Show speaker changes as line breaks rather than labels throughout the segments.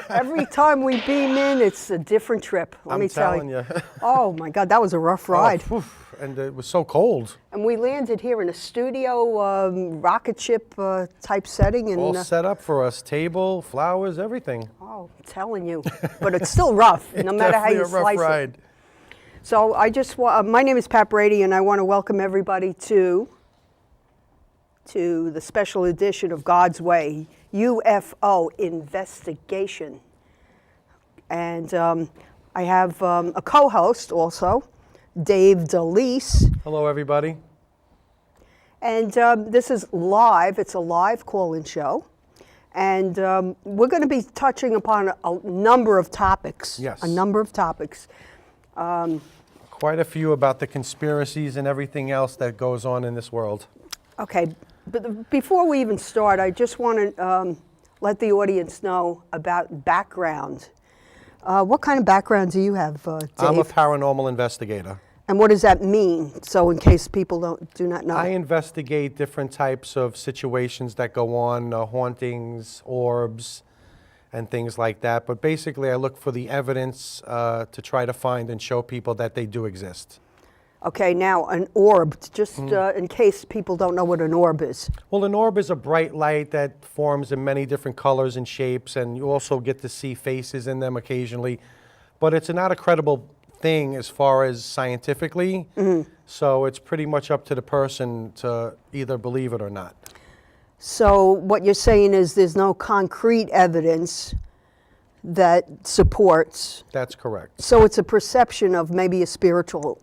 Every time we beam in, it's a different trip. Let me tell you. Oh my God, that was a rough ride.
Oh, and it was so cold.
And we landed here in a studio rocket ship type setting. And,
all set up for us, table, flowers, everything.
Oh, I'm telling you. But it's still rough, no matter how you
Definitely a rough
slice
ride.
it. So I just my name is Pat Brady, and I want to welcome everybody to the special edition of God's Way, UFO investigation. And I have a co-host also, Dave DeLeese.
Hello, everybody.
And this is live. It's a live call-in show. And we're going to be touching upon a number of topics.
Yes.
A number of topics.
Quite a few about the conspiracies and everything else that goes on in this world.
Okay, but before we even start, I just want to let the audience know about background. What kind of background do you have, Dave?
I'm a paranormal investigator.
And what does that mean? So in case people do not know.
I investigate different types of situations that go on, hauntings, orbs, and things like that. But basically, I look for the evidence to try to find and show people that they do exist.
Okay, now an orb, just in case people don't know what an orb is.
Well, an orb is a bright light that forms in many different colors and shapes, and you also get to see faces in them occasionally. But it's not a credible thing as far as scientifically, so it's pretty much up to the person to either believe it or not.
So what you're saying is there's no concrete evidence that supports.
That's correct.
So it's a perception of maybe a spiritual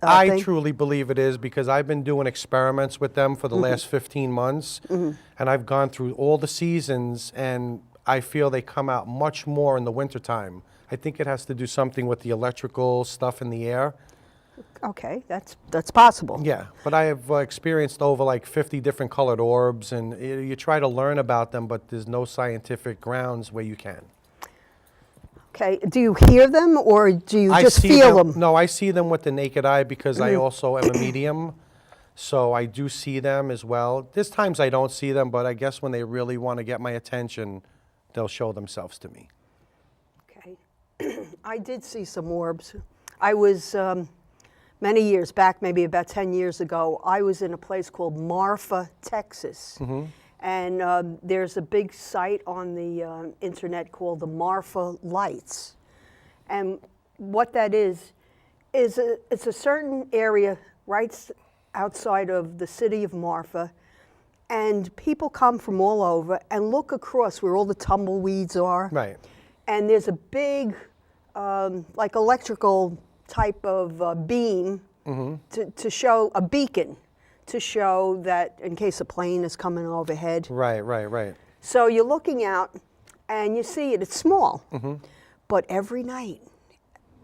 I
thing?
truly believe it is, because I've been doing experiments with them for the last 15 months, and I've gone through all the seasons, and I feel they come out much more in the wintertime. I think it has to do something with the electrical stuff in the air.
Okay, that's possible.
Yeah, but I have experienced over like 50 different colored orbs, and you try to learn about them, but there's no scientific grounds where you can.
Okay, do you hear them or do you just
see
feel them?
No, I see them with the naked eye because I also am a medium, so I do see them as well. There's times I don't see them, but I guess when they really want to get my attention, they'll show themselves to me.
Okay, I did see some orbs. I was, many years back, maybe about 10 years ago, I was in a place called Marfa, Texas. And there's a big site on the internet called the Marfa Lights. And what that is it's a certain area right outside of the city of Marfa. And people come from all over and look across where all the tumbleweeds are.
Right.
And there's a big, like electrical type of beam to show a beacon, to show that in case a plane is coming overhead.
Right.
So you're looking out and you see it, it's small. But every night,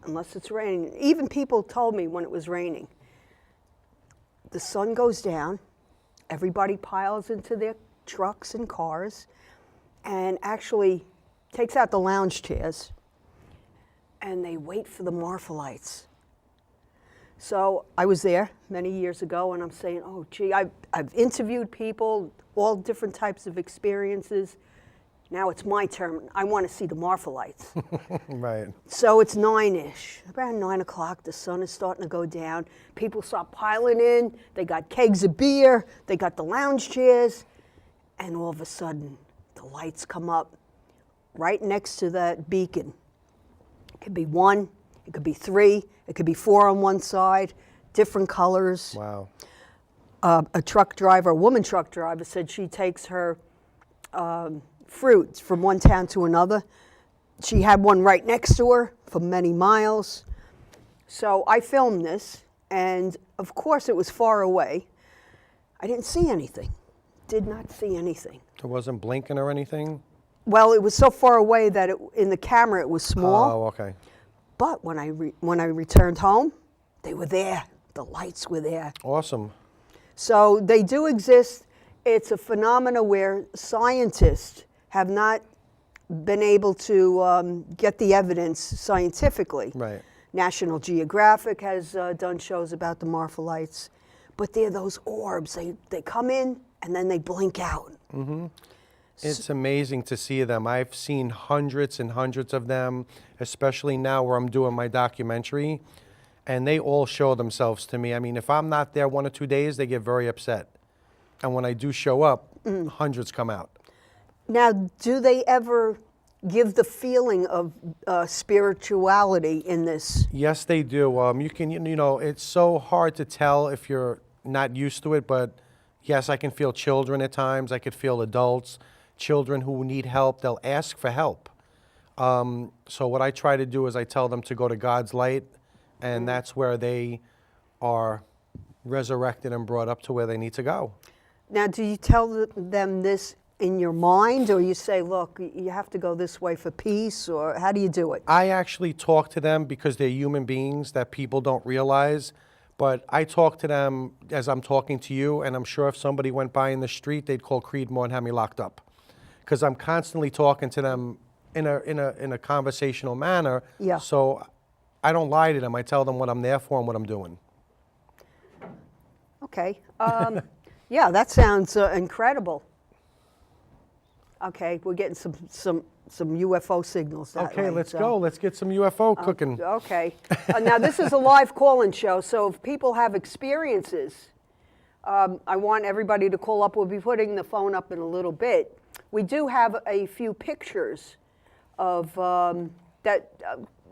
unless it's raining, even people told me when it was raining, the sun goes down, everybody piles into their trucks and cars and actually takes out the lounge chairs and they wait for the Marfa lights. So I was there many years ago, and I'm saying, oh, gee, I've interviewed people, all different types of experiences. Now it's my turn. I want to see the Marfa lights.
Right.
So it's 9-ish. Around 9 o'clock, the sun is starting to go down. People start piling in. They got kegs of beer. They got the lounge chairs. And all of a sudden, the lights come up right next to that beacon. It could be 1. It could be 3, it could be 4 on one side, different colors.
Wow.
A truck driver, a woman truck driver, said she takes her fruits from one town to another. She had one right next to her for many miles. So I filmed this, and of course it was far away. I didn't see anything, did not see anything.
It wasn't blinking or anything?
Well, it was so far away that in the camera it was small.
Oh, okay.
But when I returned home, they were there. The lights were there.
Awesome.
So they do exist. It's a phenomenon where scientists have not been able to get the evidence scientifically.
Right.
National Geographic has done shows about the Marfa lights. But they're those orbs. They come in and then they blink out.
It's amazing to see them. I've seen hundreds and hundreds of them, especially now where I'm doing my documentary, and they all show themselves to me. I mean, if I'm not there 1 or 2 days, they get very upset. And when I do show up, hundreds come out.
Now, do they ever give the feeling of spirituality in this?
Yes, they do. You can, it's so hard to tell if you're not used to it, but yes, I can feel children at times. I could feel adults, children who need help. They'll ask for help. So what I try to do is I tell them to go to God's light, and that's where they are resurrected and brought up to where they need to go.
Now, do you tell them this in your mind, or you say, look, you have to go this way for peace, or how do you do it?
I actually talk to them because they're human beings that people don't realize. But I talk to them as I'm talking to you, and I'm sure if somebody went by in the street, they'd call Creedmoor and have me locked up. Because I'm constantly talking to them in a conversational manner.
Yeah.
So I don't lie to them. I tell them what I'm there for and what I'm doing.
Okay. Yeah, that sounds incredible. Okay, we're getting some UFO signals that
Okay,
way,
let's
so-
go. Let's get some UFO cooking.
Okay. Now, this is a live call-in show, so if people have experiences, I want everybody to call up. We'll be putting the phone up in a little bit. We do have a few pictures of that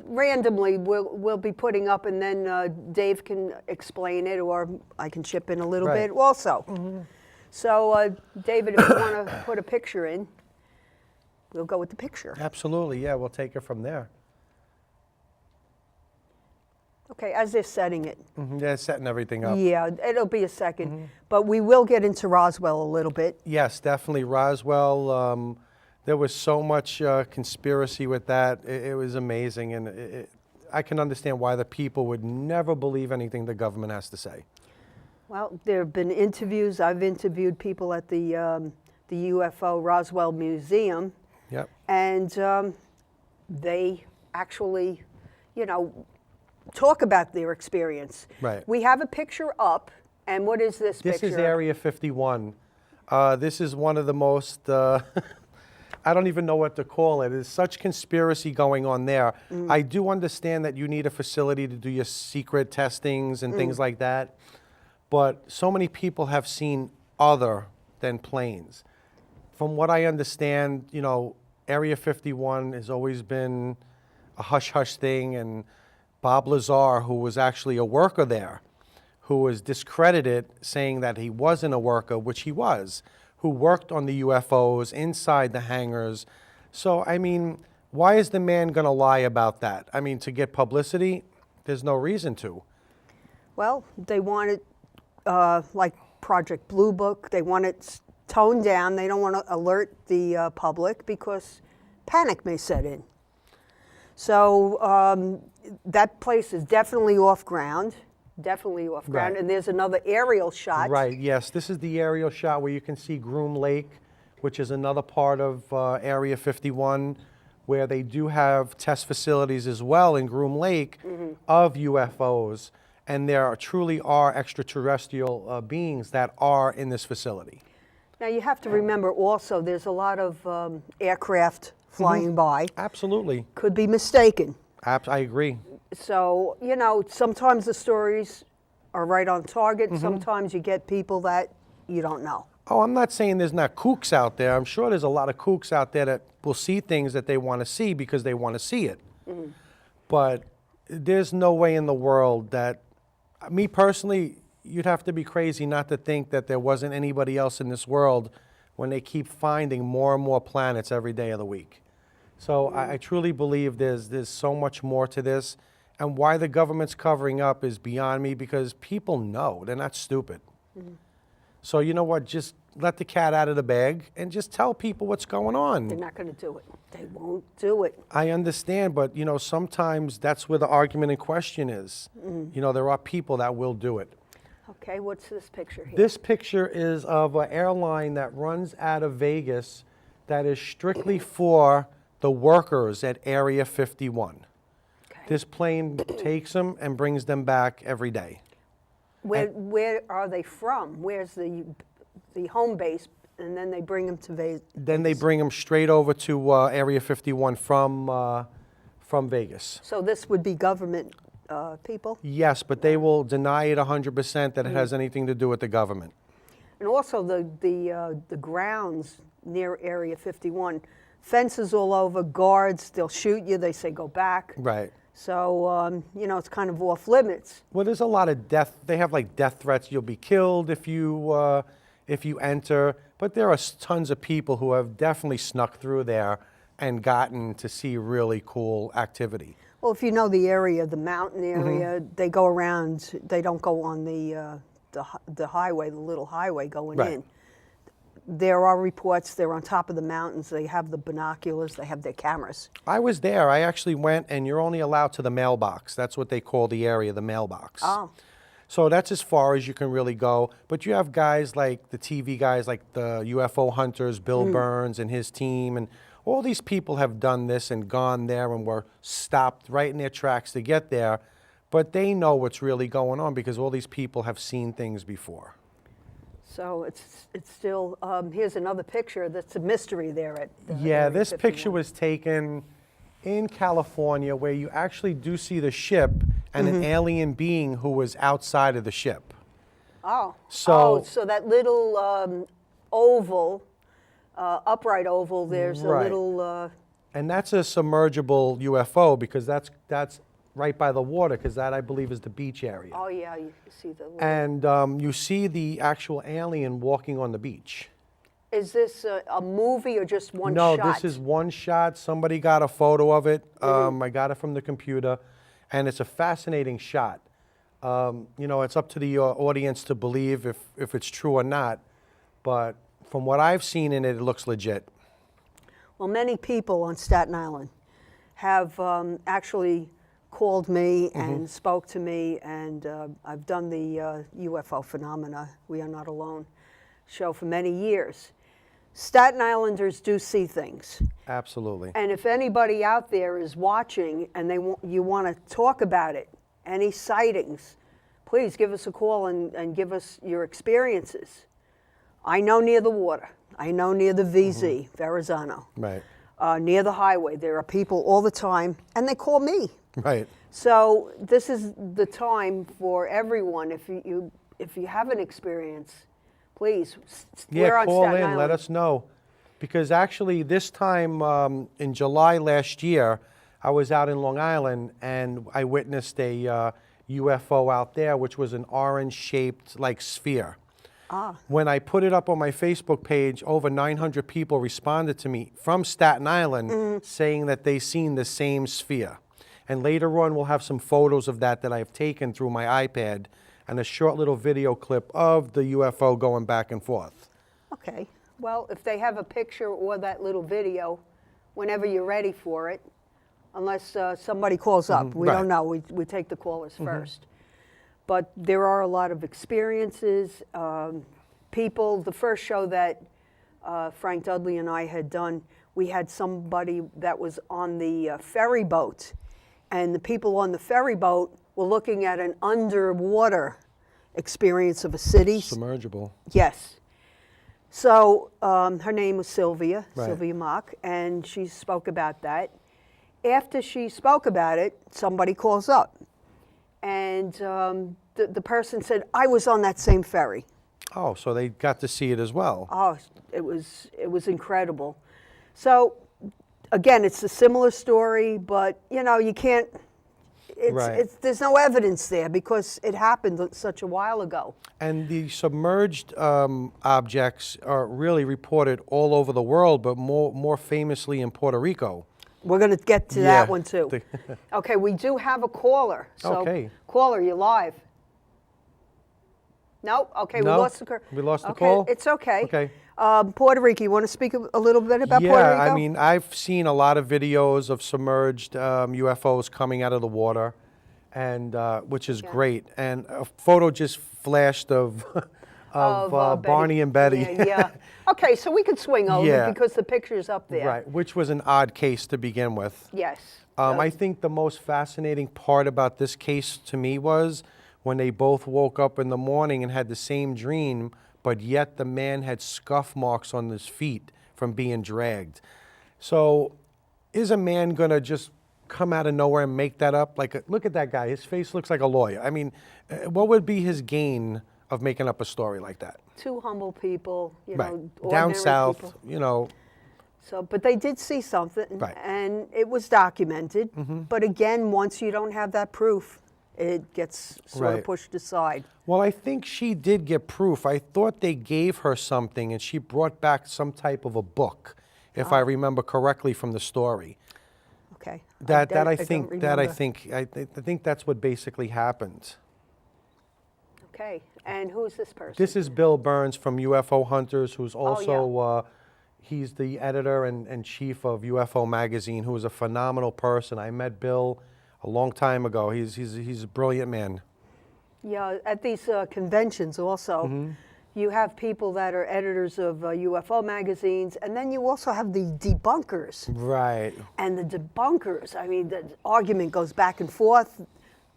randomly we'll be putting up, and then Dave can explain it, or I can chip in a little
Right.
bit also. So, David, if you want to put a picture in, we'll go with the picture.
Absolutely, yeah, we'll take it from there.
Okay, as they're setting it.
Yeah, setting everything up.
Yeah, it'll be a second. But we will get into Roswell a little bit.
Yes, definitely. Roswell, there was so much conspiracy with that. It was amazing. And I can understand why the people would never believe anything the government has to say.
Well, there have been interviews. I've interviewed people at the UFO Roswell Museum,
Yep.
and they actually, talk about their experience.
Right.
We have a picture up, and what is this
This
picture?
is Area 51. This is one of the most, I don't even know what to call it. There's such conspiracy going on there. I do understand that you need a facility to do your secret testings and things like that. But so many people have seen other than planes. From what I understand, Area 51 has always been a hush-hush thing, and Bob Lazar, who was actually a worker there, who was discredited saying that he wasn't a worker, which he was, who worked on the UFOs inside the hangars. So, I mean, why is the man going to lie about that? I mean, to get publicity, there's no reason to.
Well, they want it like Project Blue Book. They want it toned down. They don't want to alert the public because panic may set in. So that place is definitely off ground,
Right.
and there's another aerial shot.
Right, yes. This is the aerial shot where you can see Groom Lake, which is another part of Area 51, where they do have test facilities as well in Groom Lake of UFOs. And there truly are extraterrestrial beings that are in this facility.
Now you have to remember also there's a lot of aircraft flying by.
Absolutely.
Could be mistaken.
I agree.
So, sometimes the stories are right on target. Sometimes you get people that you don't know.
Oh, I'm not saying there's not kooks out there. I'm sure there's a lot of kooks out there that will see things that they want to see because they want to see it. But there's no way in the world that, me personally, you'd have to be crazy not to think that there wasn't anybody else in this world when they keep finding more and more planets every day of the week. So I truly believe there's so much more to this. And why the government's covering up is beyond me, because people know. They're not stupid. So you know what? Just let the cat out of the bag and just tell people what's going on.
They're not going to do it. They won't do it.
I understand, but sometimes that's where the argument in question is. There are people that will do it.
Okay, what's this picture here?
This picture is of an airline that runs out of Vegas that is strictly for the workers at Area 51.
Okay.
This plane takes them and brings them back every day.
Where are they from? Where's the home base and then they bring them to Vegas.
Then they bring them straight over to Area 51 from Vegas.
So this would be government people?
Yes, but they will deny it 100% that it has anything to do with the government.
And also the grounds near Area 51, fences all over, guards, they'll shoot you, they say go back.
Right.
So, it's kind of off limits.
Well, there's a lot of death. They have like death threats. You'll be killed if you enter. But there are tons of people who have definitely snuck through there and gotten to see really cool activity.
Well, if you know the area, the mountain area, they go around, they don't go on the highway, the little highway going
Right.
in. There are reports they're on top of the mountains, they have the binoculars, they have their cameras.
I was there. I actually went, and you're only allowed to the mailbox. That's what they call the area, the mailbox.
Oh.
So that's as far as you can really go. But you have guys like the TV guys, like the UFO hunters, Bill Burns and his team, and all these people have done this and gone there and were stopped right in their tracks to get there. But they know what's really going on because all these people have seen things before.
So it's still, here's another picture that's a mystery there at
Yeah,
Area
this
51.
picture was taken in California where you actually do see the ship and an alien being who was outside of the ship.
Oh,
So-
so that little oval, upright oval, there's a
Right.
little,
And that's a submergible UFO because that's right by the water because that, I believe, is the beach area.
oh yeah, you see the little,
And you see the actual alien walking on the beach.
is this a movie or just one
No,
shot?
this is one shot. Somebody got a photo of it. I got it from the computer, and it's a fascinating shot. It's up to the audience to believe if it's true or not, but from what I've seen in it, it looks legit.
Well, many people on Staten Island have actually called me and spoke to me, and I've done the UFO Phenomena, We Are Not Alone show for many years. Staten Islanders do see things.
Absolutely.
And if anybody out there is watching and you want to talk about it, any sightings, please give us a call and give us your experiences. I know near the water. I know near the VZ, Verrazano.
Right.
Near the highway. There are people all the time, and they call me.
Right.
So this is the time for everyone. If you have an experience, please.
Yeah,
we're on
call
Staten
in,
Island.
let us know. Because actually this time in July last year, I was out in Long Island and I witnessed a UFO out there, which was an orange-shaped like sphere.
Ah.
When I put it up on my Facebook page, over 900 people responded to me from Staten Island saying that they seen the same sphere. And later on, we'll have some photos of that I've taken through my iPad and a short little video clip of the UFO going back and forth.
Okay. Well, if they have a picture or that little video, whenever you're ready for it, unless somebody calls up. We
Right.
don't know. We take the callers first. But there are a lot of experiences. People, the first show that Frank Dudley and I had done, we had somebody that was on the ferry boat. And the people on the ferry boat were looking at an underwater experience of a city.
Submergible.
Yes. So her name was Sylvia,
Right.
Sylvia Mock, and she spoke about that. After she spoke about it, somebody calls up. And the person said, I was on that same ferry.
Oh, so they got to see it as well.
Oh, it was incredible. So again, it's a similar story, but you can't,
Right.
there's no evidence there because it happened such a while ago.
And the submerged objects are really reported all over the world, but more famously in Puerto Rico.
We're going to get to
Yeah.
that one too. Okay, we do have a caller. So,
Okay.
caller, you're live. No? Okay, we
No?
lost the
We lost the
okay,
call?
It's okay.
Okay.
Puerto Rico, you want to speak a little bit about Puerto Rico?
Yeah, I mean, I've seen a lot of videos of submerged UFOs coming out of the water, and which is great. And a photo just flashed of Barney and Betty.
Yeah. Okay, so we could swing over
Yeah.
because the picture's up there.
Right, which was an odd case to begin with.
Yes.
I think the most fascinating part about this case to me was when they both woke up in the morning and had the same dream, but yet the man had scuff marks on his feet from being dragged. So is a man going to just come out of nowhere and make that up? Like, look at that guy. His face looks like a lawyer. I mean, what would be his gain of making up a story like that?
Two humble people, you
Right.
know,
Down
ordinary
south,
people.
you know.
So, but they did see something,
Right.
and it was documented. But again, once you don't have that proof, it gets sort
Right.
of pushed aside.
Well, I think she did get proof. I thought they gave her something, and she brought back some type of a book, if I remember correctly from the story.
Okay.
I
don't
think
remember.
I think that's what basically happened.
Okay, and who's this person?
This is Bill Burns from UFO Hunters, who's
Oh,
also he's the editor and chief of UFO Magazine, who is a phenomenal person. I met Bill a long time ago. He's a brilliant man.
Yeah, at these conventions also, you have people that are editors of UFO magazines, and then you also have the debunkers.
Right.
And the debunkers, I mean, the argument goes back and forth.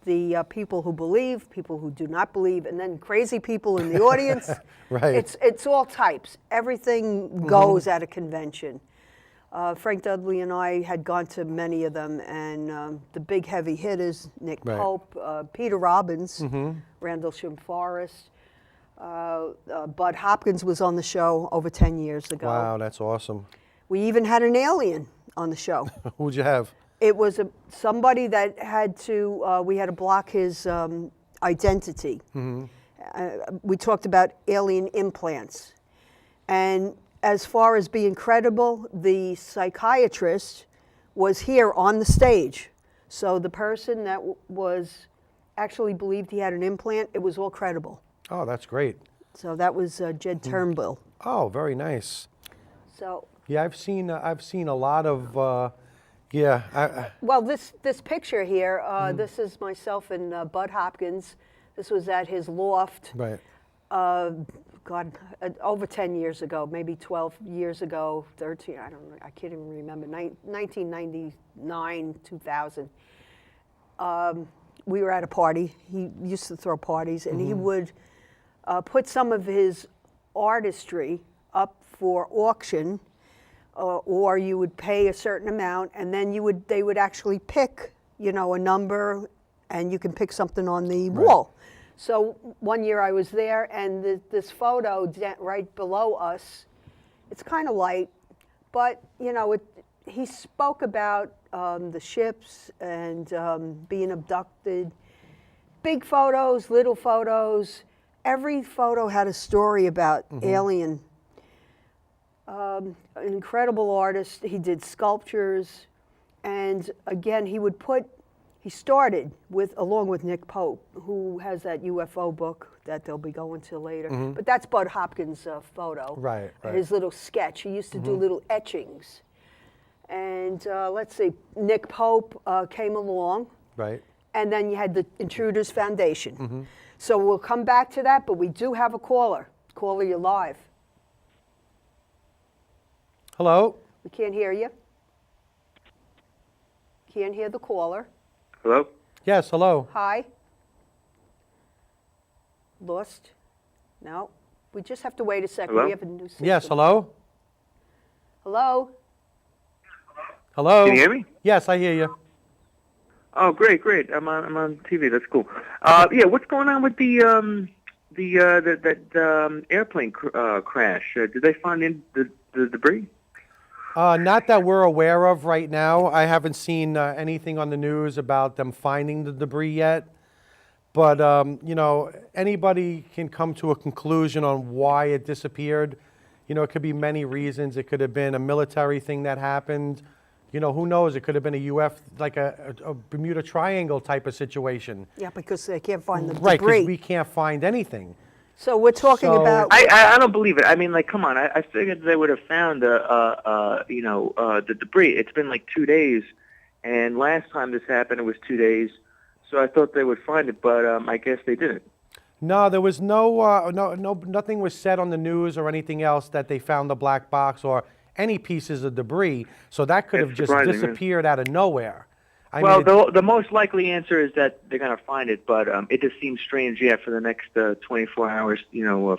The people who believe, people who do not believe, and then crazy people in the audience.
Right.
It's all types. Everything goes at a convention. Frank Dudley and I had gone to many of them, and the big heavy hitters, Nick
Right.
Pope, Peter Robbins, Randall Forrest, Bud Hopkins was on the show over 10 years ago.
Wow, that's awesome.
We even had an alien on the show.
Who'd you have?
It was somebody that had to, we had to block his identity. We talked about alien implants. And as far as being credible, the psychiatrist was here on the stage. So the person that was actually believed he had an implant, it was all credible.
Oh, that's great.
So that was Jed Turnbull.
Oh, very nice.
So,
Yeah, I've seen a lot of
well, this picture here, this is myself and Bud Hopkins. This was at his loft.
right.
God, over 10 years ago, maybe 12 years ago, 13, I don't know, I can't even remember, 1999, 2000. We were at a party. He used to throw parties, and he would put some of his artistry up for auction, or you would pay a certain amount, and then they would actually pick, you know, a number, and you can pick something on the wall. So one year I was there, and this photo right below us, it's kind of light, but you know, he spoke about the ships and being abducted. Big photos, little photos. Every photo had a story about alien. An incredible artist. He did sculptures, and again, he started along with Nick Pope, who has that UFO book that they'll be going to later. But that's Bud Hopkins' photo.
Right.
His little sketch. He used to do little etchings. And let's see, Nick Pope came along.
Right.
And then you had the Intruders Foundation. So we'll come back to that, but we do have a caller. Caller, you're live.
Hello.
We can't hear you. Can't hear the caller.
Hello?
Yes. Hello.
Hi. Lost? No. We just have to wait a second.
Hello?
We have a new system.
Yes. Hello.
Hello?
Hello.
Can you hear me?
Yes, I hear you.
Oh, great. I'm on TV. That's cool. Yeah, what's going on with the airplane crash? Did they find the debris?
Not that we're aware of right now. I haven't seen anything on the news about them finding the debris yet. But, you know, anybody can come to a conclusion on why it disappeared. You know, it could be many reasons. It could have been a military thing that happened. You know, who knows? It could have been like a Bermuda Triangle type of situation.
Yeah, because they can't find the
Right,
debris.
because we can't find anything.
So we're talking
So-
about...
I don't believe it. I mean, like, come on. I figured they would have found the debris. It's been like 2 days, and last time this happened, it was 2 days. So I thought they would find it, but I guess they didn't.
No, there was nothing was said on the news or anything else that they found the black box or any pieces of debris. So that could have
It's
just
surprising, yeah.
disappeared out of nowhere.
Well, the most likely answer is that they're going to find it, but it just seems strange, for the next 24 hours,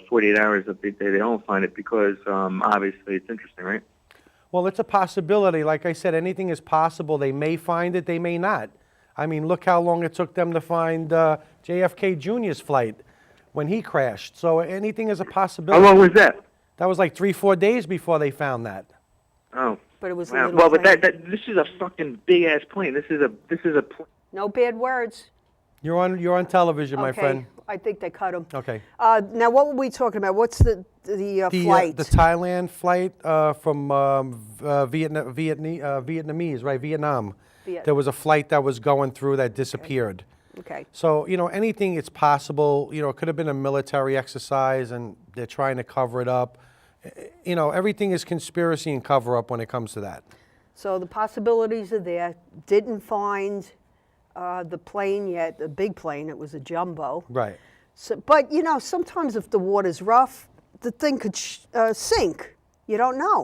48 hours, if they don't find it, because obviously it's interesting, right?
well, it's a possibility. Like I said, anything is possible. They may find it, they may not. I mean, look how long it took them to find JFK Jr.'s flight when he crashed. So anything is a possibility.
How long was that?
That was like 3-4 days before they found that.
Oh.
But it was a
Wow.
little
Well, but
plane.
this is a fucking big ass plane. This is a plane.
No bad words.
You're on television, my friend.
I think they cut him.
Okay.
Now, what were we talking about? What's the flight?
The Thailand flight from Vietnamese, right? Vietnam. There was a flight that was going through that disappeared.
Okay.
So, anything it's possible. It could have been a military exercise and they're trying to cover it up. Everything is conspiracy and cover up when it comes to that.
So the possibilities are there. Didn't find the plane yet, the big plane. It was a jumbo.
Right.
So, but, sometimes if the water's rough, the thing could sink. You don't know.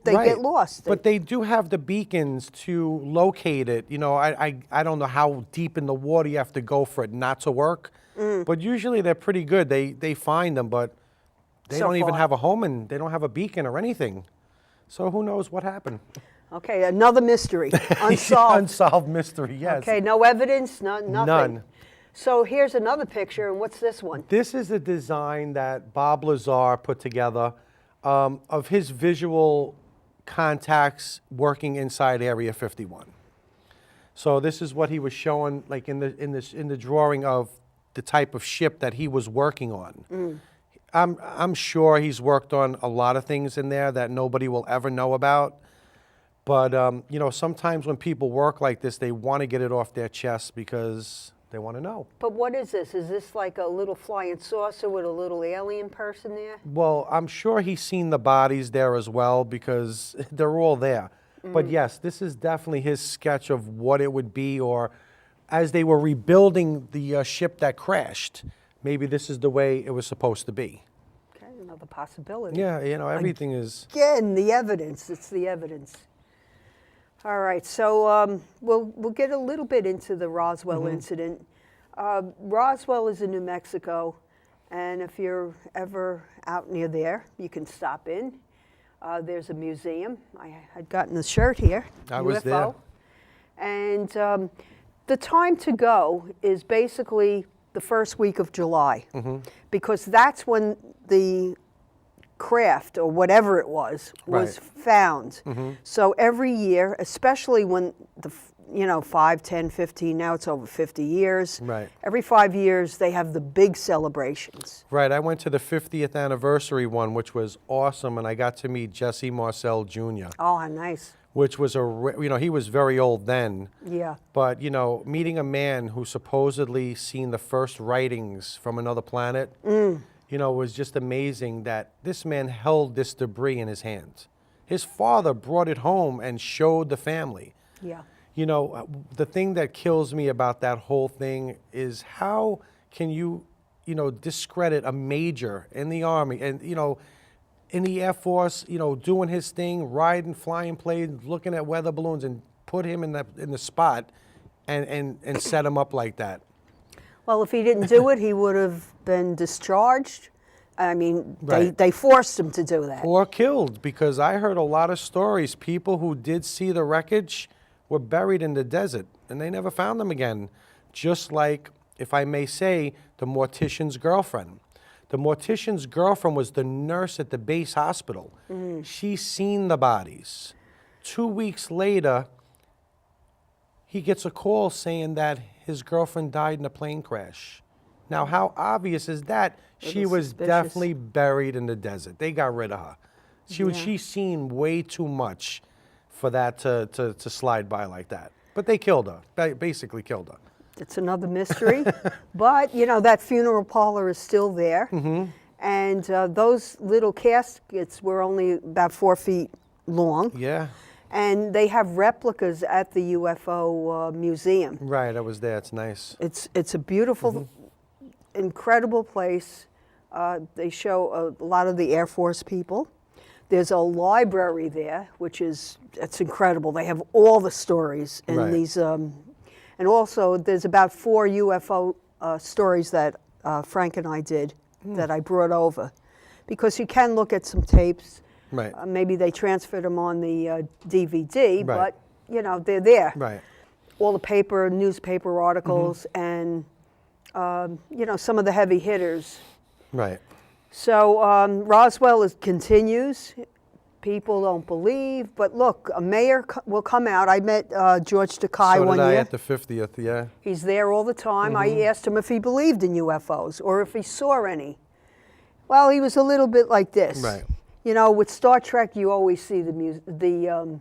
They
Right.
get lost.
But they do have the beacons to locate it. I don't know how deep in the water you have to go for it not to work. But usually they're pretty good. They find them, but they
So
don't even
far.
have a home and they don't have a beacon or anything. So who knows what happened?
Okay, another mystery. Unsolved.
Unsolved mystery, yes.
Okay, no evidence, nothing.
None.
So here's another picture, and what's this one?
This is a design that Bob Lazar put together of his visual contacts working inside Area 51. So this is what he was showing, like in the drawing of the type of ship that he was working on. I'm sure he's worked on a lot of things in there that nobody will ever know about. But sometimes when people work like this, they want to get it off their chest because they want to know.
But what is this? Is this like a little flying saucer with a little alien person there?
Well, I'm sure he's seen the bodies there as well because they're all there. But yes, this is definitely his sketch of what it would be, or as they were rebuilding the ship that crashed, maybe this is the way it was supposed to be.
Okay, another possibility.
Yeah, everything is...
Again, the evidence. It's the evidence. All right, so we'll get a little bit into the Roswell incident. Roswell is in New Mexico, and if you're ever out near there, you can stop in. There's a museum. I had gotten the shirt here.
I was there.
And the time to go is basically the first week of July, because that's when the craft or whatever it was
Right.
found. So every year, especially when 5, 10, 15, now it's over 50 years.
Right.
Every 5 years, they have the big celebrations.
Right, I went to the 50th anniversary one, which was awesome, and I got to meet Jesse Marcel Jr.,
Oh, how nice.
which was he was very old then.
Yeah.
But, meeting a man who supposedly seen the first writings from another planet, was just amazing that this man held this debris in his hands. His father brought it home and showed the family.
Yeah.
The thing that kills me about that whole thing is how can you, discredit a major in the Army and, in the Air Force, doing his thing, riding, flying planes, looking at weather balloons, and put him in the spot and set him up like that.
Well, if he didn't do it, he would have been discharged. I mean,
Right.
they forced him to do that.
Or killed, because I heard a lot of stories. People who did see the wreckage were buried in the desert, and they never found them again. Just like, if I may say, the mortician's girlfriend. The mortician's girlfriend was the nurse at the base hospital. She seen the bodies. 2 weeks later, he gets a call saying that his girlfriend died in a plane crash. Now, how obvious is that? She
Little
was
suspicious.
definitely buried in the desert. They got rid of her. She seen way too much for that to slide by like that. But they killed her, basically killed her.
It's another mystery. But, that funeral parlor is still there. And those little caskets were only about 4 feet long.
Yeah,
And they have replicas at the UFO museum.
right, I was there, it's nice.
It's a beautiful, incredible place. They show a lot of the Air Force people. There's a library there, it's incredible. They have all the stories in
Right.
these, and also there's about 4 UFO stories that Frank and I did that I brought over, because you can look at some tapes.
Right.
Maybe they transferred them on the DVD,
Right.
but they're there.
Right.
All the newspaper articles, and some of the heavy hitters.
Right.
So Roswell continues. People don't believe, but look, a mayor will come out. I met George Takei
So
one
did I
year.
at the 50th, yeah.
He's there all the time. I asked him if he believed in UFOs or if he saw any. Well, he was a little bit like this.
Right.
With Star Trek, you always see the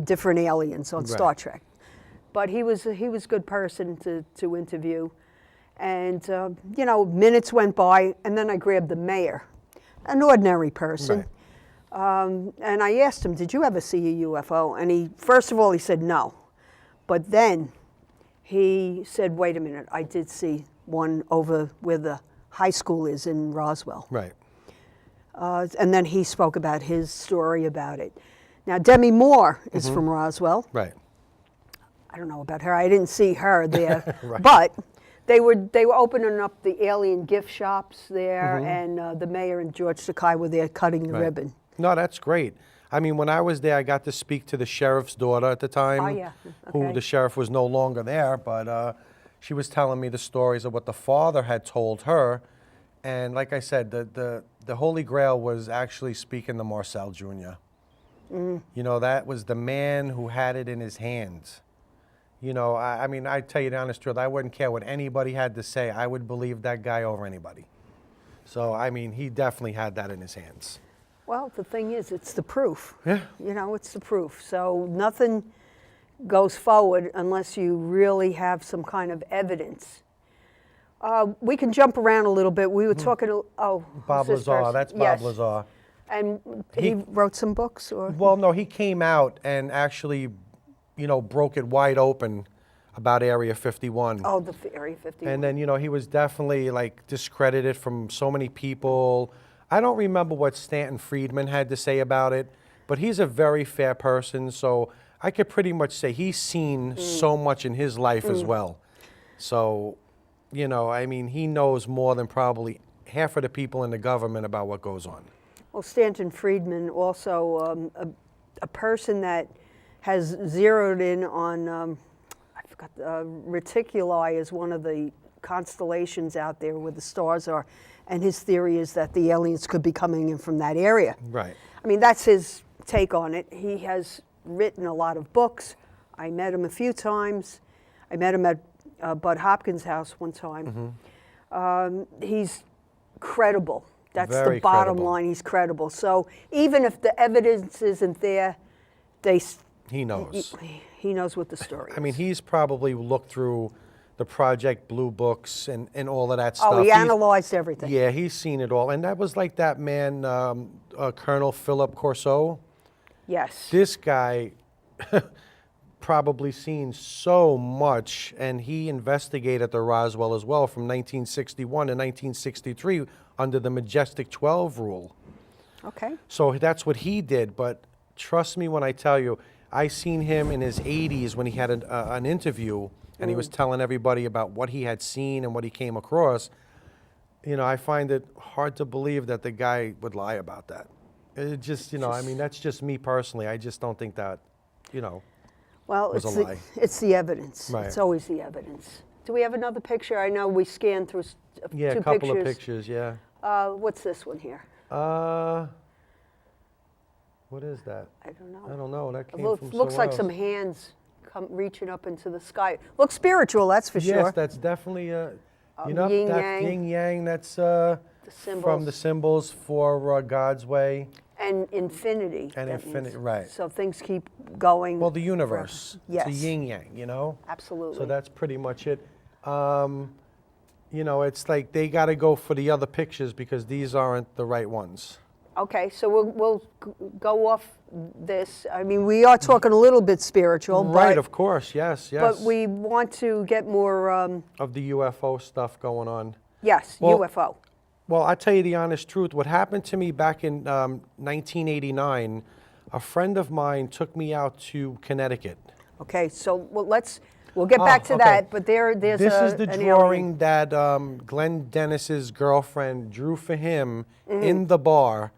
different aliens on
Right.
Star Trek. But he was a good person to interview. And, minutes went by, and then I grabbed the mayor, an ordinary person.
Right.
And I asked him, did you ever see a UFO? And first of all, he said no. But then he said, wait a minute, I did see one over where the high school is in Roswell.
Right.
And then he spoke about his story about it. Now, Demi Moore is from Roswell.
Right.
I don't know about her. I didn't see her there.
Right.
But they were opening up the alien gift shops there, and the mayor and George Takei were there cutting the
Right.
ribbon.
No, that's great. I mean, when I was there, I got to speak to the sheriff's daughter at the time.
Oh, yeah.
Who
Okay.
the sheriff was no longer there, but she was telling me the stories of what the father had told her. And like I said, the Holy Grail was actually speaking to Marcel Jr. That was the man who had it in his hands. I mean, I tell you the honest truth, I wouldn't care what anybody had to say. I would believe that guy over anybody. So, I mean, he definitely had that in his hands.
Well, the thing is, it's the proof.
Yeah.
It's the proof. So nothing goes forward unless you really have some kind of evidence. We can jump around a little bit. We were talking to,
Bob
who's this
Lazar,
person?
that's Bob
Yes.
Lazar.
And he wrote some books, or?
Well, no, he came out and actually, broke it wide open about Area 51.
Oh, the Area 51.
And then, he was definitely discredited from so many people. I don't remember what Staten Friedman had to say about it, but he's a very fair person, so I could pretty much say he's seen so much in his life as well. So, I mean, he knows more than probably half of the people in the government about what goes on.
Well, Stanton Friedman, also a person that has zeroed in on, I forgot, Reticuli is one of the constellations out there where the stars are, and his theory is that the aliens could be coming in from that area.
Right.
I mean, that's his take on it. He has written a lot of books. I met him a few times. I met him at Bud Hopkins' house one time. He's credible. That's
Very
the bottom
credible.
line. He's credible. So even if the evidence isn't there,
He knows.
he knows what the story is.
I mean, he's probably looked through the Project Blue books and all of that stuff.
he
He's-
analyzed everything.
Yeah, he's seen it all. And that was like that man, Colonel Philip Corso.
Yes.
This guy probably seen so much, and he investigated the Roswell as well from 1961 to 1963 under the Majestic 12 rule.
Okay.
So that's what he did, but trust me when I tell you, I seen him in his 80s when he had an interview, and he was telling everybody about what he had seen and what he came across. I find it hard to believe that the guy would lie about that. It just, I mean, that's just me personally. I just don't think that,
Well,
was
it's
a lie.
it's the evidence.
Right.
It's always the evidence. Do we have another picture? I know we scanned through
Yeah,
two
a couple
pictures.
of pictures, yeah.
What's this one here?
What is that?
I don't know.
I don't know. That
It
came from
looks like some
somewhere else.
hands reaching up into the sky. Looks spiritual, that's for
Yes,
sure.
that's definitely
Yin
that's
yang.
yin yang. That's
The
from the symbols for God's way.
And infinity.
And
that
infinity,
means.
right.
So things keep going.
Well, the universe.
Yes.
It's a yin yang,
Absolutely.
So that's pretty much it. It's like they got to go for the other pictures because these aren't the right ones.
Okay, so we'll go off this. I mean, we are talking a little bit spiritual,
Right,
but,
of course, yes.
but we want to get more,
Of the UFO stuff going on.
yes,
Well,
UFO.
Well, I'll tell you the honest truth. What happened to me back in 1989, a friend of mine took me out to Connecticut.
Okay, so we'll get back to
okay.
that, but there's
This is the
an
drawing that Glenn Dennis's girlfriend drew for him in the bar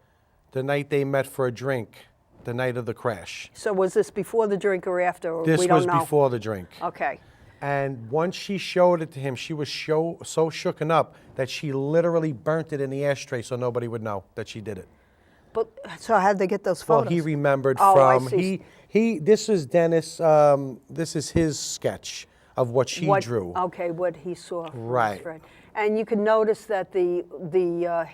the night they met for a drink, the night of the crash.
So was this before the drink or after? Or
This
we don't
was
know?
before the drink.
Okay.
And once she showed it to him, she was so shooken up that she literally burnt it in the ashtray so nobody would know that she did it.
But so how'd they get those
Well,
photos?
he remembered
Oh, I
from
see.
this is Dennis. This is his sketch of what she drew.
Okay, what he saw from his
Right.
friend. And you can notice that the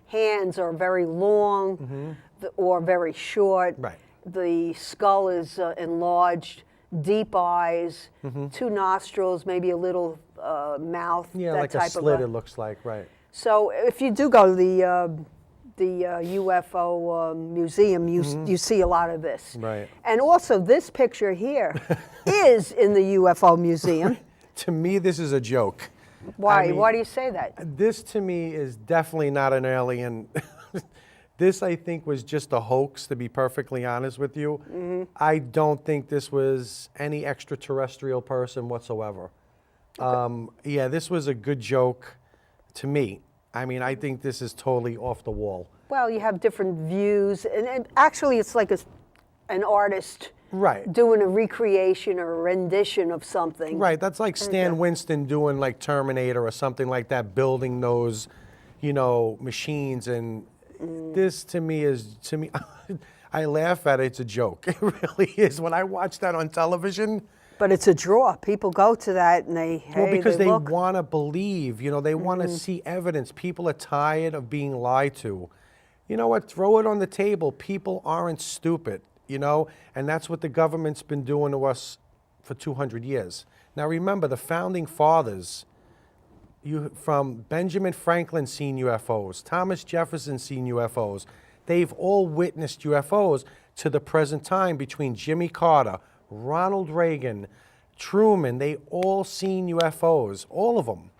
hands are very long or very short.
Right.
The skull is enlarged, deep eyes, two nostrils, maybe a little mouth.
Yeah,
that
like a
type
slit.
of
It looks like, right?
So if you do go to the UFO museum, you see a lot of this.
Right.
And also this picture here is in the UFO museum.
To me, this is a joke.
Why?
I mean,
Why do you say that?
This to me is definitely not an alien. This, I think, was just a hoax, to be perfectly honest with you. I don't think this was any extraterrestrial person whatsoever. Yeah, this was a good joke to me. I mean, I think this is totally off the wall.
Well, you have different views, and actually it's like an artist
Right.
doing a recreation or a rendition of something.
Right, that's like Stan Winston doing like Terminator or something like that, building those, machines. And this to me, I laugh at it, it's a joke. It really is. When I watch that on television,
But it's a draw. People go to that and
well, because they
look.
want to believe, they want to see evidence. People are tired of being lied to. You know what? Throw it on the table. People aren't stupid, and that's what the government's been doing to us for 200 years. Now remember, the founding fathers, from Benjamin Franklin seen UFOs, Thomas Jefferson seen UFOs. They've all witnessed UFOs to the present time between Jimmy Carter, Ronald Reagan, Truman. They all seen UFOs, all of them.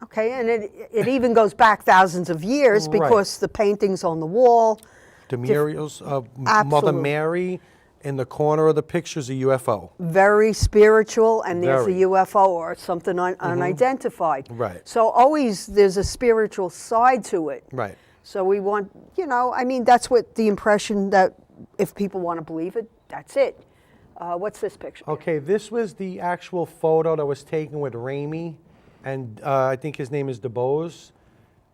Okay, and it even goes back thousands of years
Right.
because the paintings on the wall.
The Muriel's Mother
Absolutely.
Mary in the corner of the picture's a UFO.
Very spiritual, and there's
Very.
a UFO or something unidentified.
Right.
So always there's a spiritual side to it.
Right.
So we want, that's what the impression that if people want to believe it, that's it. What's this picture?
Okay, this was the actual photo that was taken with Ramey, and I think his name is DeBose.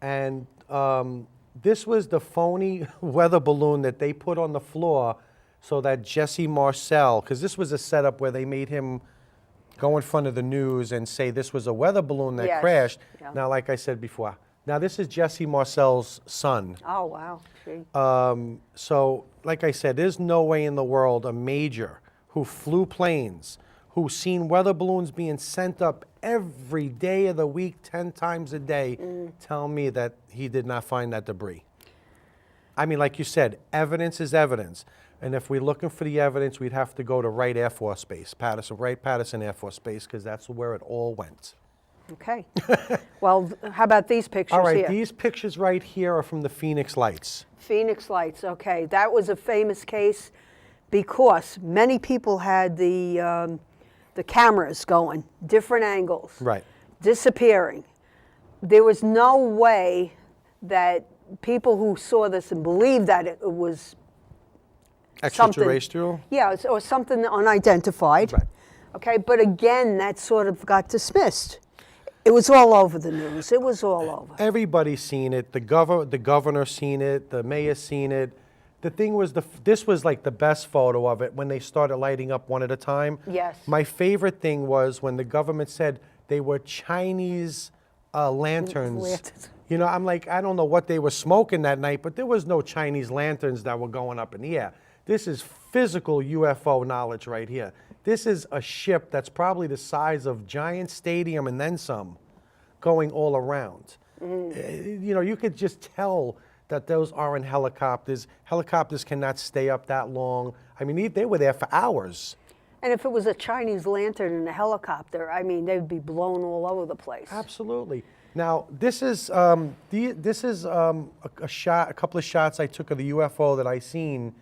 And this was the phony weather balloon that they put on the floor so that Jesse Marcel, because this was a setup where they made him go in front of the news and say this was a weather balloon that
Yes,
crashed.
yeah.
Now, like I said before, now this is Jesse Marcel's son.
Oh, wow. Gee.
So, like I said, there's no way in the world a major who flew planes, who seen weather balloons being sent up every day of the week, 10 times a day, tell me that he did not find that debris. I mean, like you said, evidence is evidence. And if we're looking for the evidence, we'd have to go to Wright Air Force Base, Patterson Air Force Base, because that's where it all went.
Okay. Well, how about these pictures
All right,
here?
these pictures right here are from the Phoenix Lights.
Phoenix Lights, okay. That was a famous case because many people had the cameras going, different angles,
Right.
disappearing. There was no way that people who saw this and believed that it was
Extraterrestrial?
or something unidentified.
Right.
Okay, but again, that sort of got dismissed. It was all over the news. It was all over.
Everybody's seen it. The governor seen it. The mayor seen it. The thing was, this was like the best photo of it when they started lighting up one at a time.
Yes.
My favorite thing was when the government said they were Chinese lanterns.
Lanterns.
I'm like, I don't know what they were smoking that night, but there was no Chinese lanterns that were going up in the air. This is physical UFO knowledge right here. This is a ship that's probably the size of Giant Stadium and then some, going all around. You could just tell that those aren't helicopters. Helicopters cannot stay up that long. I mean, they were there for hours.
And if it was a Chinese lantern in a helicopter, I mean, they'd be blown all over the place.
Absolutely. Now, this is a couple of shots I took of the UFO that I seen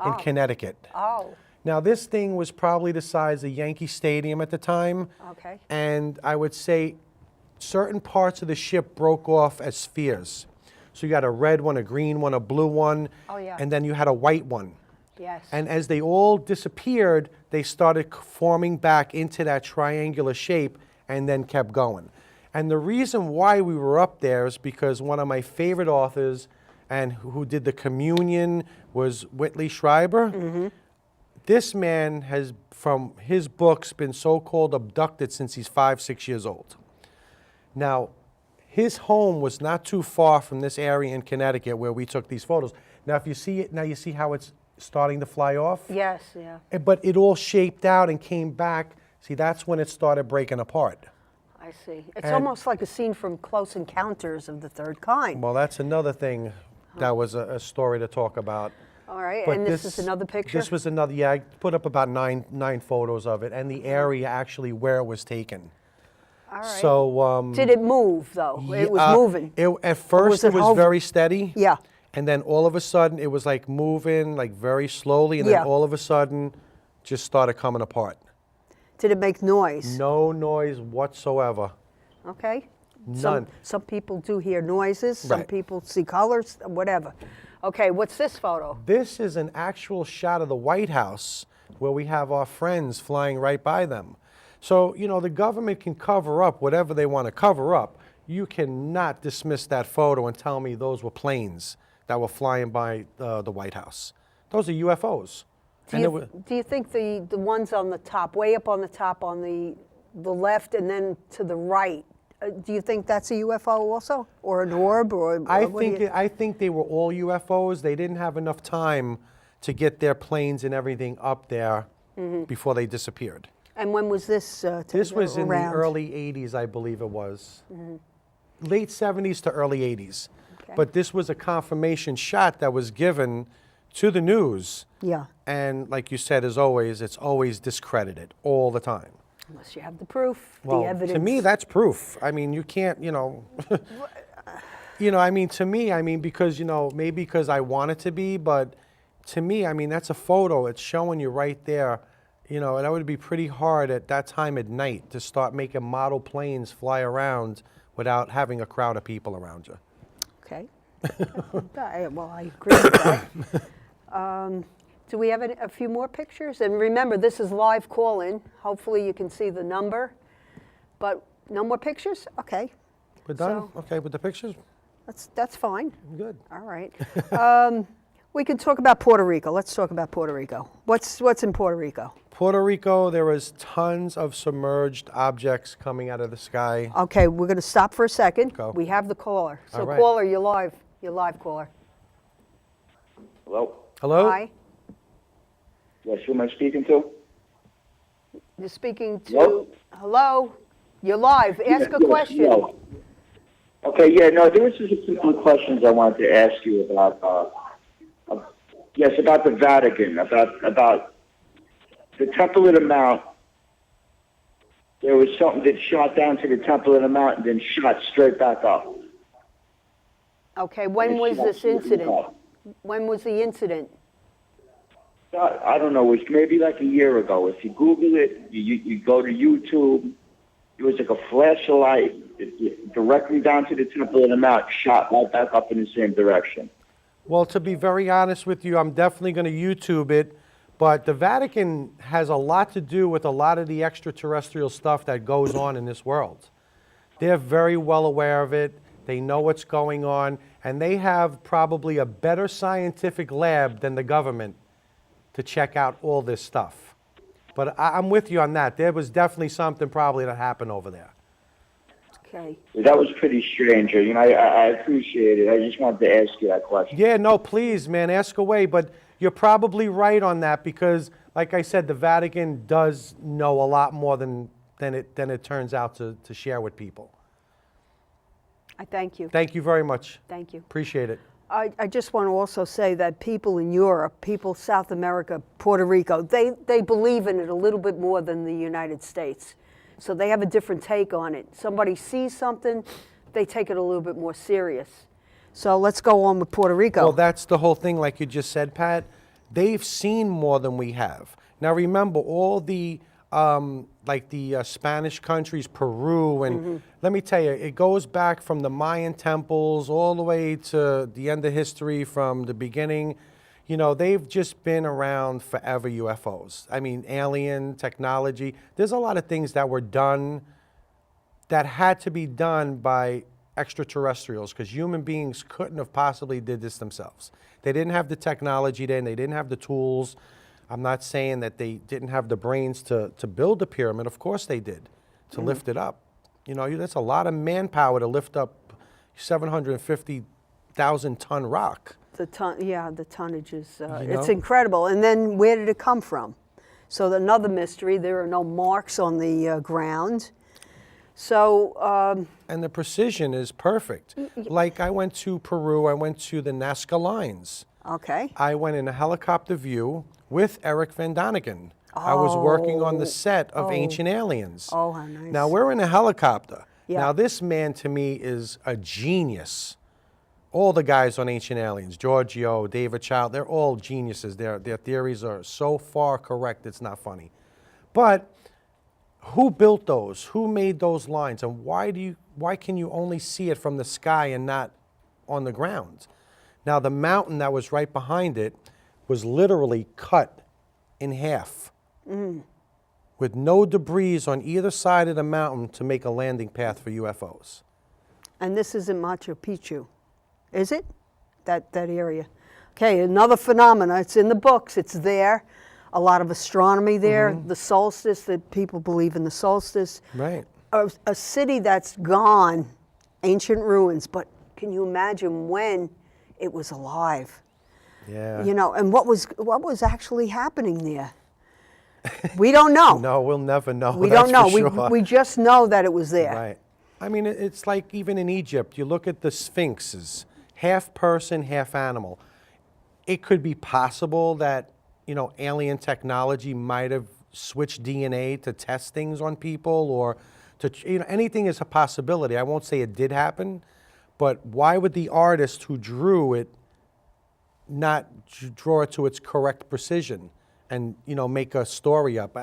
in Connecticut.
Oh,
Now, this thing was probably the size of Yankee Stadium at the time.
okay.
And I would say certain parts of the ship broke off as spheres. So you had a red one, a green one, a blue one,
Oh, yeah.
and then you had a white one.
Yes.
And as they all disappeared, they started forming back into that triangular shape and then kept going. And the reason why we were up there is because one of my favorite authors and who did the Communion was Whitley Schreiber. This man has, from his books, been so-called abducted since he's 5, 6 years old. Now, his home was not too far from this area in Connecticut where we took these photos. Now, if you see it, now you see how it's starting to fly off?
Yes, yeah.
But it all shaped out and came back. See, that's when it started breaking apart.
I see. It's
And-
almost like a scene from Close Encounters of the Third Kind.
Well, that's another thing that was a story to talk about.
All right,
But
and this is another picture?
This was another, yeah, I put up about nine photos of it and the area actually where it was taken.
All right.
So,
Did it move, though? It was moving?
At first,
was
it
it
was
hover-
very steady.
Yeah.
And then all of a sudden, it was like moving, like very slowly, and
Yeah.
then all of a sudden, just started coming apart.
Did it make noise?
No noise whatsoever.
Okay.
None.
Some people do hear noises, some
Right.
people see colors, whatever. Okay, what's this photo?
This is an actual shot of the White House where we have our friends flying right by them. So, you know, the government can cover up whatever they want to cover up. You cannot dismiss that photo and tell me those were planes that were flying by the White House. Those are UFOs.
Do you think the ones on the top, way up on the top on the left and then to the right, do you think that's a UFO also? Or an orb? Or
I
what do you-
I think they were all UFOs. They didn't have enough time to get their planes and everything up there before they disappeared.
And when was this
This was in the
around?
early 80s, I believe it was. Late 70s to early 80s.
Okay.
But this was a confirmation shot that was given to the news.
Yeah,
And like you said, as always, it's always discredited all the time.
unless you have the proof,
Well,
the evidence.
to me, that's proof. I mean, you can't, you know, I mean, to me, I mean, because, you know, maybe because I want it to be, but to me, I mean, that's a photo. It's showing you right there, you know, and that would be pretty hard at that time at night to start making model planes fly around without having a crowd of people around you.
Okay. Well, I agree with that. Do we have a few more pictures? And remember, this is live call-in. Hopefully you can see the number. But no more pictures? Okay.
We're done?
So-
Okay, with the pictures?
That's fine.
Good.
All right. We can talk about Puerto Rico. Let's talk about Puerto Rico. What's in Puerto Rico?
Puerto Rico, there was tons of submerged objects coming out of the sky.
Okay, we're going to stop for a second.
Go.
We have the caller. So
All right.
caller, you're live. You're live, caller.
Hello?
Hello?
Hi.
Yes, who am I speaking to?
You're speaking to.
Hello?
Hello. You're live. Ask a
Yes,
question.
no. Okay, yeah, no, there was just a couple of questions I wanted to ask you about, yes, about the Vatican, about the Temple of the Mount. There was something that shot down to the Temple of the Mount and then shot straight back up.
Okay, when was this incident? When was the incident?
I don't know, it was maybe like a year ago. If you Google it, you go to YouTube, it was like a flash of light directly down to the Temple of the Mount, shot right back up in the same direction.
Well, to be very honest with you, I'm definitely going to YouTube it, but the Vatican has a lot to do with a lot of the extraterrestrial stuff that goes on in this world. They're very well aware of it. They know what's going on, and they have probably a better scientific lab than the government to check out all this stuff. But I'm with you on that. There was definitely something probably that happened over there.
Okay.
That was pretty strange. You know, I appreciate it. I just wanted to ask you that question.
Yeah, no, please, man, ask away. But you're probably right on that because, like I said, the Vatican does know a lot more than it turns out to share with people.
I thank you.
Thank you very much.
Thank you.
Appreciate it.
I just want to also say that people in Europe, people South America, Puerto Rico, they believe in it a little bit more than the United States. So they have a different take on it. Somebody sees something, they take it a little bit more serious. So let's go on with Puerto Rico.
Well, that's the whole thing, like you just said, Pat. They've seen more than we have. Now, remember, all the, Spanish countries, Peru, and let me tell you, it goes back from the Mayan temples all the way to the end of history, from the beginning. You know, they've just been around forever, UFOs. I mean, alien technology. There's a lot of things that were done that had to be done by extraterrestrials, because human beings couldn't have possibly did this themselves. They didn't have the technology then, they didn't have the tools. I'm not saying that they didn't have the brains to build a pyramid. Of course they did, to lift it up. You know, that's a lot of manpower to lift up 750,000 ton rock.
The tonnage is,
You
it's
know?
incredible. And then where did it come from? So another mystery, there are no marks on the ground. So,
And the precision is perfect. Like, I went to Peru, I went to the Nazca Lines.
okay.
I went in a helicopter view with Eric Van Daniken. I was working on the set of Ancient Aliens.
Oh, how nice.
Now, we're in a helicopter.
Yeah.
Now, this man, to me, is a genius. All the guys on Ancient Aliens, Giorgio, David Child, they're all geniuses. Their theories are so far correct, it's not funny. But who built those? Who made those lines? And why can you only see it from the sky and not on the ground? Now, the mountain that was right behind it was literally cut in half with no debris on either side of the mountain to make a landing path for UFOs.
And this isn't Machu Picchu, is it? That area. Okay, another phenomena. It's in the books. It's there. A lot of astronomy there. The solstice, that people believe in the solstice.
Right.
A city that's gone, ancient ruins, but can you imagine when it was alive?
Yeah.
You know, and what was actually happening there? We don't know.
No, we'll never know.
We
that's
don't know.
for sure.
We just know that it was there.
Right. I mean, it's like even in Egypt, you look at the sphinxes, half person, half animal. It could be possible that, you know, alien technology might have switched DNA to test things on people, or to, you know, anything is a possibility. I won't say it did happen, but why would the artist who drew it not draw it to its correct precision and, you know, make a story up?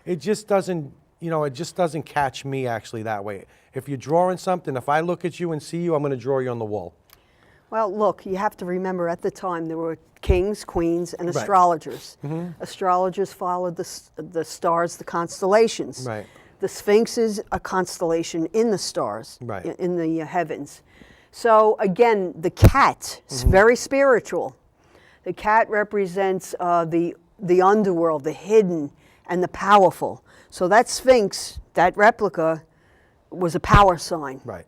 It just doesn't, you know, it just doesn't catch me actually that way. If you're drawing something, if I look at you and see you, I'm going to draw you on the wall.
Well, look, you have to remember at the time there were kings, queens, and
Right.
astrologers. Astrologers followed the stars, the constellations.
Right.
The Sphinx is a constellation in the stars,
Right.
in the heavens. So again, the cat is very spiritual. The cat represents the underworld, the hidden, and the powerful. So that Sphinx, that replica, was a power sign.
Right.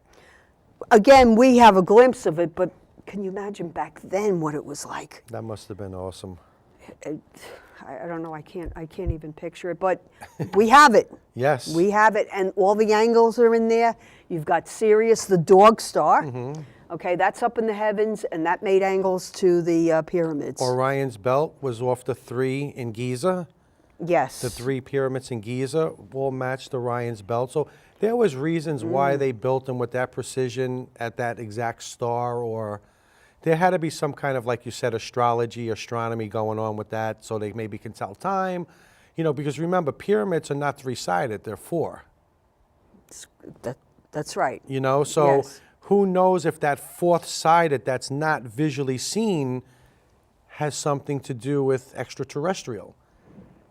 Again, we have a glimpse of it, but can you imagine back then what it was like?
That must have been awesome.
I don't know. I can't even picture it. But we have it.
Yes.
We have it, and all the angles are in there. You've got Sirius, the dog star. Okay, that's up in the heavens, and that made angles to the pyramids.
Orion's belt was off the 3 in Giza.
Yes.
The 3 pyramids in Giza all matched Orion's belt. So there was reasons why they built them with that precision at that exact star, or there had to be some kind of, like you said, astrology, astronomy going on with that, so they maybe can tell time. You know, because remember, pyramids are not 3-sided, they're 4.
That's right.
You know, so
Yes.
who knows if that 4th-sided that's not visually seen has something to do with extraterrestrial.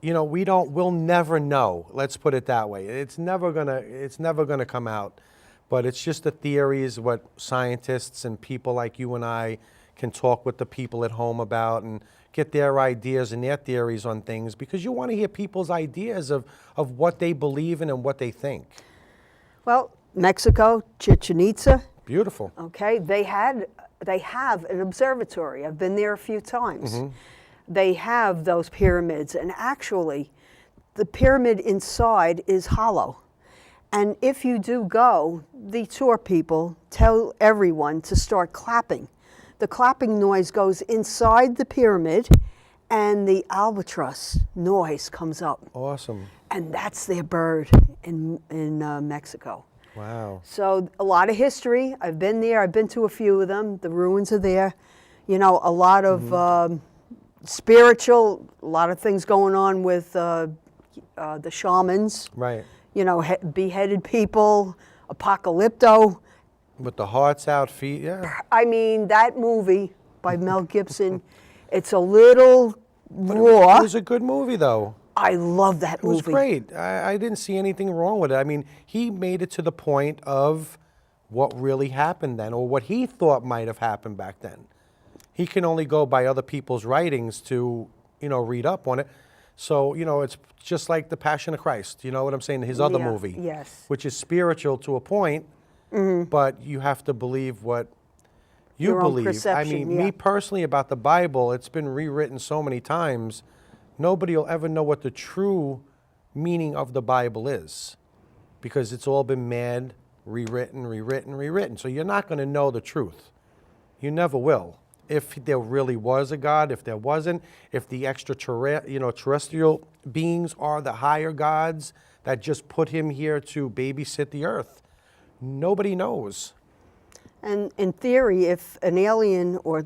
You know, we'll never know. Let's put it that way. It's never gonna come out. But it's just the theories, what scientists and people like you and I can talk with the people at home about and get their ideas and their theories on things, because you want to hear people's ideas of what they believe in and what they think.
Well, Mexico, Chichen Itza.
Beautiful.
Okay, they have an observatory. I've been there a few times. They have those pyramids, and actually, the pyramid inside is hollow. And if you do go, the tour people tell everyone to start clapping. The clapping noise goes inside the pyramid, and the albatross noise comes up.
Awesome.
And that's their bird in Mexico.
Wow.
So a lot of history. I've been there. I've been to a few of them. The ruins are there. You know, a lot of spiritual, a lot of things going on with the shamans.
Right.
You know, beheaded people, apocalypto.
With the hearts out, feet, yeah.
I mean, that movie by Mel Gibson, it's a little raw.
It was a good movie, though.
I love that
It
movie.
was great. I didn't see anything wrong with it. I mean, he made it to the point of what really happened then, or what he thought might have happened back then. He can only go by other people's writings to, you know, read up on it. So, you know, it's just like The Passion of Christ, you know what I'm saying, his other
Yeah,
movie.
yes.
Which is spiritual to a point, but you have to believe what you
Your own
believe. I
perception,
mean,
yeah.
me personally, about the Bible, it's been rewritten so many times, nobody will ever know what the true meaning of the Bible is, because it's all been mad, rewritten. So you're not going to know the truth. You never will. If there really was a God, if there wasn't, if the terrestrial beings are the higher gods that just put him here to babysit the earth, nobody knows.
And in theory, if an alien or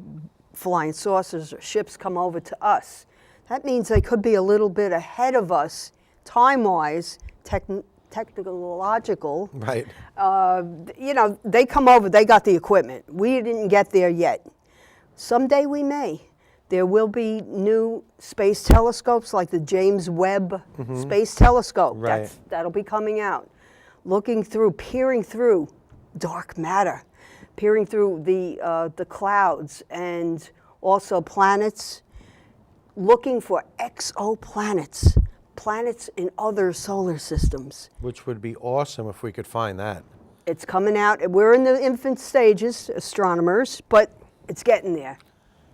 flying saucers or ships come over to us, that means they could be a little bit ahead of us, time-wise, technological.
Right.
You know, they come over, they got the equipment. We didn't get there yet. Someday we may. There will be new space telescopes like the James Webb Space Telescope.
Right.
That'll be coming out. Looking through, peering through dark matter, peering through the clouds and also planets, looking for exoplanets, planets in other solar systems.
Which would be awesome if we could find that.
It's coming out. We're in the infant stages, astronomers, but it's getting there.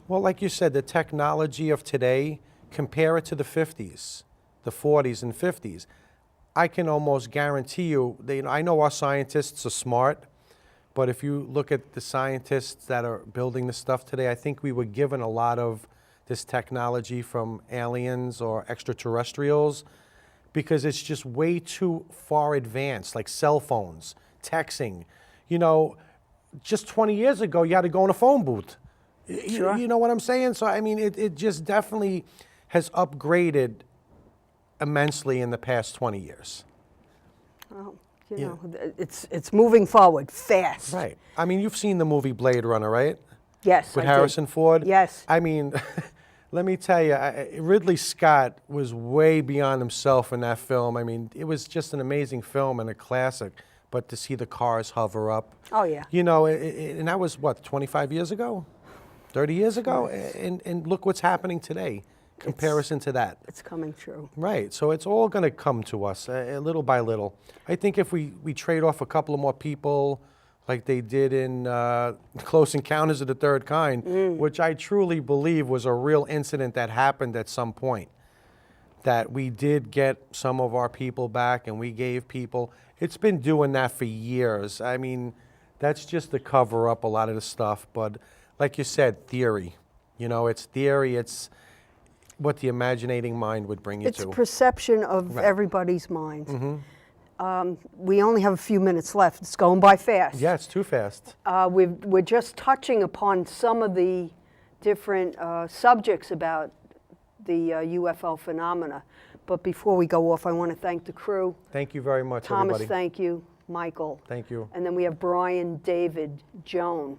Well, like you said, the technology of today, compare it to the 50s, the 40s and 50s. I can almost guarantee you, I know our scientists are smart, but if you look at the scientists that are building this stuff today, I think we were given a lot of this technology from aliens or extraterrestrials, because it's just way too far advanced, like cell phones, texting. You know, just 20 years ago, you had to go in a phone booth.
Sure.
You know what I'm saying? So, I mean, it just definitely has upgraded immensely in the past 20 years.
Well, you know, it's moving forward fast.
Right. I mean, you've seen the movie Blade Runner, right?
Yes.
With
I did.
Harrison Ford?
Yes.
I mean, let me tell you, Ridley Scott was way beyond himself in that film. I mean, it was just an amazing film and a classic. But to see the cars hover up.
Oh, yeah.
You know, and that was, what, 25 years ago? 30 years ago? And look what's happening today, comparison to that.
It's coming true.
Right, so it's all going to come to us little by little. I think if we trade off a couple of more people like they did in Close Encounters of the Third Kind, which I truly believe was a real incident that happened at some point, that we did get some of our people back and we gave people. It's been doing that for years. I mean, that's just to cover up a lot of the stuff. But like you said, theory. You know, it's theory. It's what the imaginating mind would bring you to.
It's perception of everybody's mind. We only have a few minutes left. It's going by fast.
Yeah, it's too fast.
We're just touching upon some of the different subjects about the UFO phenomena. But before we go off, I want to thank the crew.
Thank you very much,
Thomas,
everybody.
thank you. Michael.
Thank you.
And then we have Brian, David, Joan.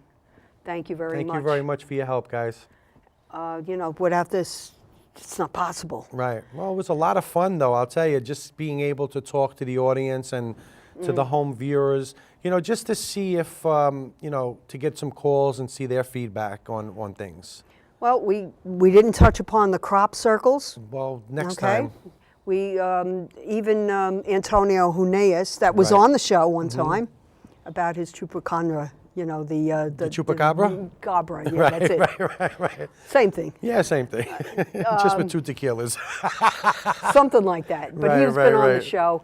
Thank you very much.
Thank you very much for your help, guys.
You know, without this, it's not possible.
Right. Well, it was a lot of fun, though, I'll tell you, just being able to talk to the audience and to the home viewers, you know, just to see if, you know, to get some calls and see their feedback on things.
Well, we didn't touch upon the crop circles.
Well, next
Okay.
time.
We, even Antonio Huneas, that was
Right.
on the show one time, about his chupacabra, you know, the
chupacabra?
Cabra, yeah,
Right,
that's it.
right.
Same thing,
Yeah, same thing. Just with 2 tequilas.
something like that. But
Right,
he's been on the
right.
show.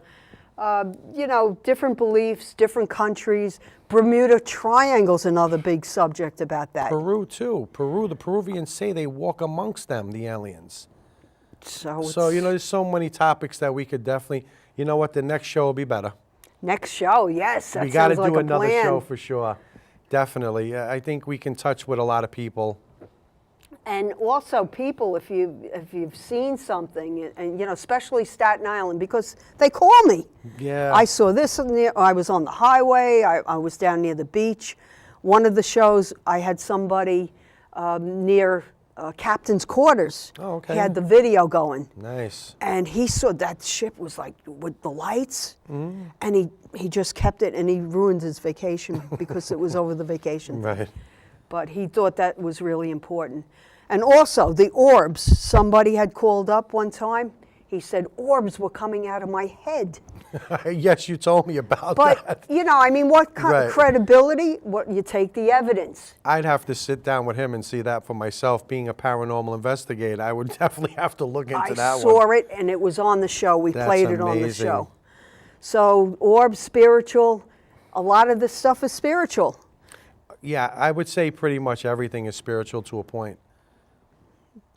You know, different beliefs, different countries. Bermuda Triangle's another big subject about that.
Peru, too. Peru, the Peruvians say they walk amongst them, the aliens.
So,
So, you know, there's so many topics that we could definitely, you know what, the next show will be better.
Next show, yes, that
We got to
sounds like
do
a
another
plan.
show for sure. Definitely. I think we can touch with a lot of people.
And also, people, if you've seen something, and especially Staten Island, because they call me.
Yeah.
I saw this. I was on the highway. I was down near the beach. One of the shows, I had somebody near captain's quarters.
Oh, okay.
He had the video going.
Nice.
And he saw that ship was like with the lights,
Mm-hmm.
and he just kept it, and he ruined his vacation because it was over the vacation.
Right.
But he thought that was really important. And also the orbs, somebody had called up one time. He said orbs were coming out of my head.
Yes, you told me about
But,
that.
I mean, what
Right.
credibility? What you take the evidence.
I'd have to sit down with him and see that for myself. Being a paranormal investigator, I would definitely have to look into
I
that one.
saw it, and it was on the show. We
That's
played it on the
amazing.
show. So orbs, spiritual. A lot of this stuff is spiritual.
Yeah, I would say pretty much everything is spiritual to a point.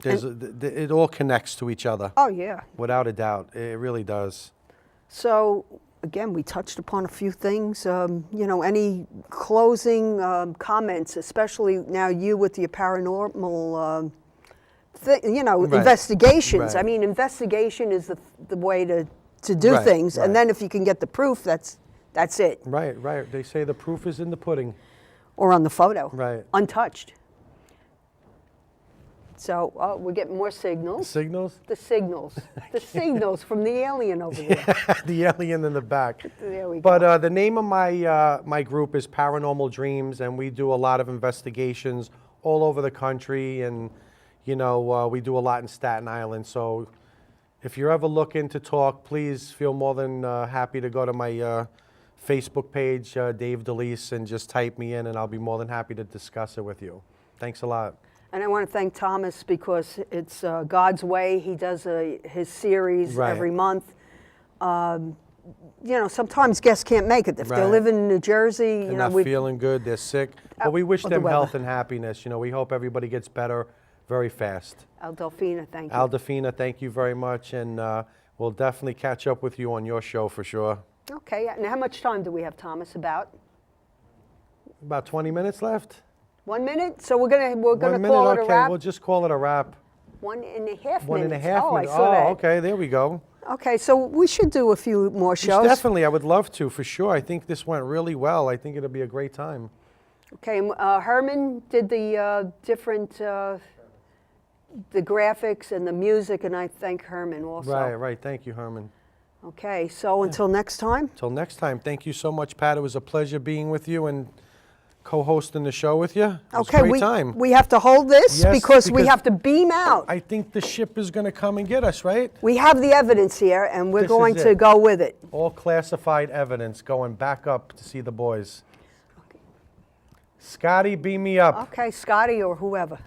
It all connects to each other,
Oh, yeah.
without a doubt. It really does.
So, again, we touched upon a few things. Any closing comments, especially now you with your paranormal,
Right.
investigations.
Right.
I mean, investigation is the way to do
Right,
things.
right.
And then if you can get the proof, that's it.
Right, right. They say the proof is in the pudding.
Or on the photo.
Right.
Untouched. So, we're getting more signals.
Signals?
The signals. The signals from the alien over there.
The alien in the back.
There we go.
But the name of my group is Paranormal Dreams, and we do a lot of investigations all over the country, and we do a lot in Staten Island. So if you're ever looking to talk, please feel more than happy to go to my Facebook page, Dave DeLeese, and just type me in, and I'll be more than happy to discuss it with you. Thanks a lot.
And I want to thank Thomas because it's God's Way. He does his series
Right.
every month. Sometimes guests can't make it. If they're
Right.
living in New Jersey,
They're not feeling good, they're sick. But we wish
or the
them
weather.
health and happiness. We hope everybody gets better very fast.
Delphina, thank you.
Aldefina, thank you very much, and we'll definitely catch up with you on your show for sure.
Okay, and how much time do we have, Thomas? About
About 20 minutes left?
1 minute? So we're gonna
1 minute,
call it a
okay,
wrap.
we'll just call it a wrap.
1.5
One and a
minutes.
half
Oh,
minutes.
I saw that.
Okay, there we go.
Okay, so we should do a few more shows.
Definitely, I would love to, for sure. I think this went really well. I think it'll be a great time.
Okay, Herman did the different, the graphics and the music, and I thank Herman also.
Right. Thank you, Herman.
Okay, so until next time.
Till next time, thank you so much, Pat. It was a pleasure being with you and co-hosting the show with you. It was a
Okay,
great time.
we have to hold this
Yes,
because we
because
have to beam out.
I think the ship is going to come and get us, right?
We have the evidence here, and we're
This is
going to
it.
go with it.
All classified evidence going back up to see the boys. Scotty, beam me up.
Okay, Scotty or whoever.